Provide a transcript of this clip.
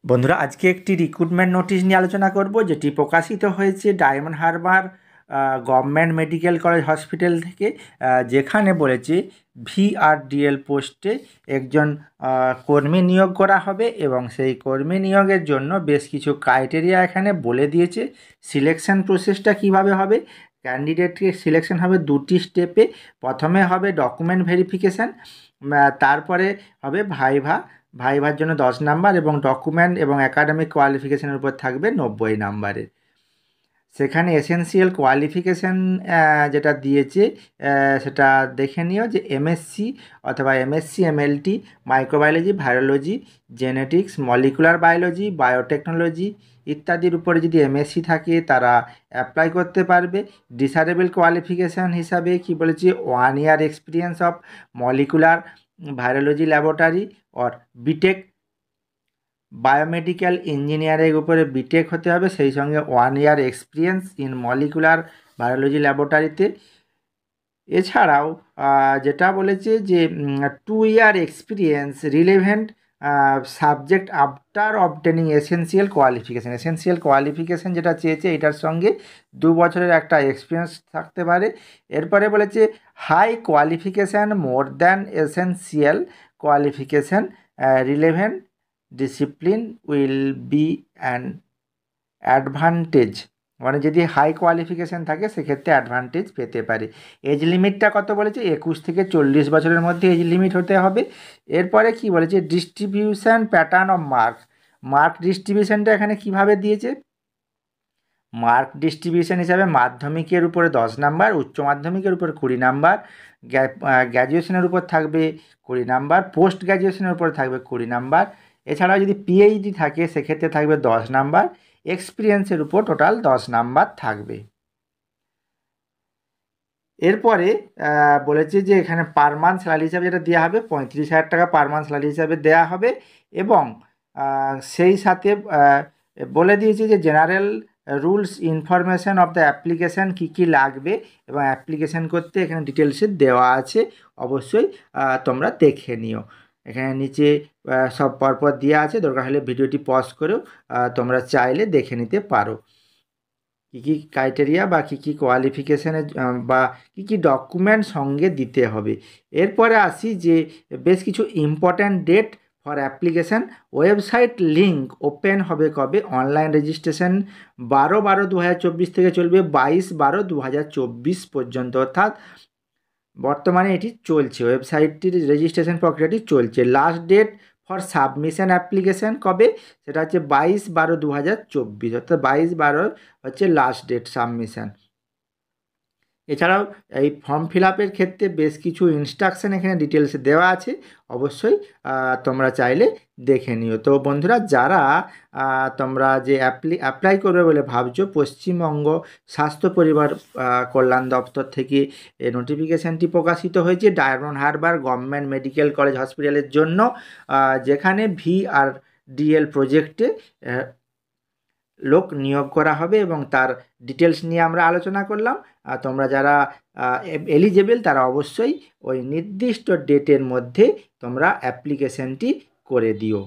বন্ধুরা, আজকে একটি রিক্রুটমেন্ট নোটিশ নিয়ে আলোচনা করব, যেটি প্রকাশিত হয়েছে diamond Harbour government medical college hospital থেকে, যেখানে বলেছে ভিআরডিএল পোস্টে একজন কর্মী নিয়োগ করা হবে এবং সেই কর্মী নিয়োগের জন্য বেশ কিছু ক্রাইটেরিয়া এখানে বলে দিয়েছে। সিলেকশন প্রসেসটা কিভাবে হবে, ক্যান্ডিডেটকে সিলেকশন হবে দুটি স্টেপে। প্রথমে হবে ডকুমেন্ট ভেরিফিকেশান, তারপরে হবে ভাইভার জন্য 10 নাম্বার এবং ডকুমেন্ট এবং একাডেমিক কোয়ালিফিকেশানের উপর থাকবে 90 নাম্বারের। সেখানে এসেনশিয়াল কোয়ালিফিকেশান যেটা দিয়েছে সেটা দেখে নিও, যে এমএসসি অথবা MSc MLT microbiology, virology, genetics, molecular biology, biotechnology ইত্যাদির উপরে যদি এমএসসি থাকে তারা অ্যাপ্লাই করতে পারবে। ডিসারেবল কোয়ালিফিকেশান হিসাবে কি বলেছি, 1 year experience of molecular virology laboratory or BTech, biomedical ইঞ্জিনিয়ারের উপরে বিটেক হতে হবে, সেই সঙ্গে 1 year experience in molecular biology ল্যাবরেটরিতে। এছাড়াও যেটা বলেছে যে 2 year experience relevant subject after obtaining essential qualification যেটা চেয়েছে এটার সঙ্গে 2 বছরের একটা এক্সপিরিয়েন্স থাকতে পারে। এরপরে বলেছে high qualification more than essential qualification relevant discipline will be an advantage, মানে যদি হাই কোয়ালিফিকেশান থাকে সেক্ষেত্রে অ্যাডভান্টেজ পেতে পারে। এজ লিমিটটা কত বলেছে, 21 থেকে 40 বছরের মধ্যে এজ লিমিট হতে হবে। এরপরে কি বলেছে, ডিস্ট্রিবিউশন প্যাটার্ন অফ মার্ক ডিস্ট্রিবিউশনটা এখানে কিভাবে দিয়েছে। মার্ক ডিস্ট্রিবিউশন হিসাবে মাধ্যমিকের উপরে 10 নাম্বার, উচ্চ মাধ্যমিকের উপরে 20 নাম্বার, গ্র্যাজুয়েশনের উপর থাকবে 20 নাম্বার, পোস্ট গ্র্যাজুয়েশনের উপরে থাকবে 20 নাম্বার। এছাড়াও যদি পিএইচডি থাকে সেক্ষেত্রে থাকবে 10 নাম্বার, এক্সপিরিয়েন্সের উপর টোটাল 10 নাম্বার থাকবে। এরপরে বলেছে যে এখানে পার মান্থ স্যালারি হিসাবে যেটা দেওয়া হবে 35,000 টাকা পার মান্থ স্যালারি হিসাবে দেওয়া হবে। এবং সেই সাথে বলে দিয়েছে যে general rules information of the application কী কী লাগবে এবং অ্যাপ্লিকেশান করতে এখানে ডিটেলসে দেওয়া আছে, অবশ্যই তোমরা দেখে নিও। এখানে নিচে সব পরপর দেওয়া আছে, দরকার হলে ভিডিওটি পজ করেও তোমরা চাইলে দেখে নিতে পারো কী কী ক্রাইটেরিয়া বা কী কী কোয়ালিফিকেশানের বা কী কী ডকুমেন্ট সঙ্গে দিতে হবে। এরপরে আসি যে বেশ কিছু important date for application. Website link open হবে কবে, অনলাইন রেজিস্ট্রেশন 12/12/2024 থেকে চলবে 22/12/2024 পর্যন্ত, অর্থাৎ বর্তমানে এটি চলছে, ওয়েবসাইটটির রেজিস্ট্রেশন প্রক্রিয়াটি চলছে। Last date for submission application কবে, সেটা হচ্ছে 22/12/2024, অর্থাৎ 22/12 হচ্ছে লাস্ট ডেট সাবমিশান। এছাড়াও এই ফর্ম ফিল আপের ক্ষেত্রে বেশ কিছু ইনস্ট্রাকশান এখানে ডিটেলসে দেওয়া আছে, অবশ্যই তোমরা চাইলে দেখে নিও। তো বন্ধুরা, যারা তোমরা যে অ্যাপ্লাই করবে বলে ভাবছো, পশ্চিমবঙ্গ স্বাস্থ্য পরিবার কল্যাণ দপ্তর থেকে এই নোটিফিকেশানটি প্রকাশিত হয়েছে diamond Harbour government medical college হসপিটালের জন্য, যেখানে ভিআরডিএল প্রজেক্টে লোক নিয়োগ করা হবে এবং তার ডিটেলস নিয়ে আমরা আলোচনা করলাম। তোমরা যারা এলিজেবল তারা অবশ্যই ওই নির্দিষ্ট ডেটের মধ্যে তোমরা অ্যাপ্লিকেশানটি করে দিও।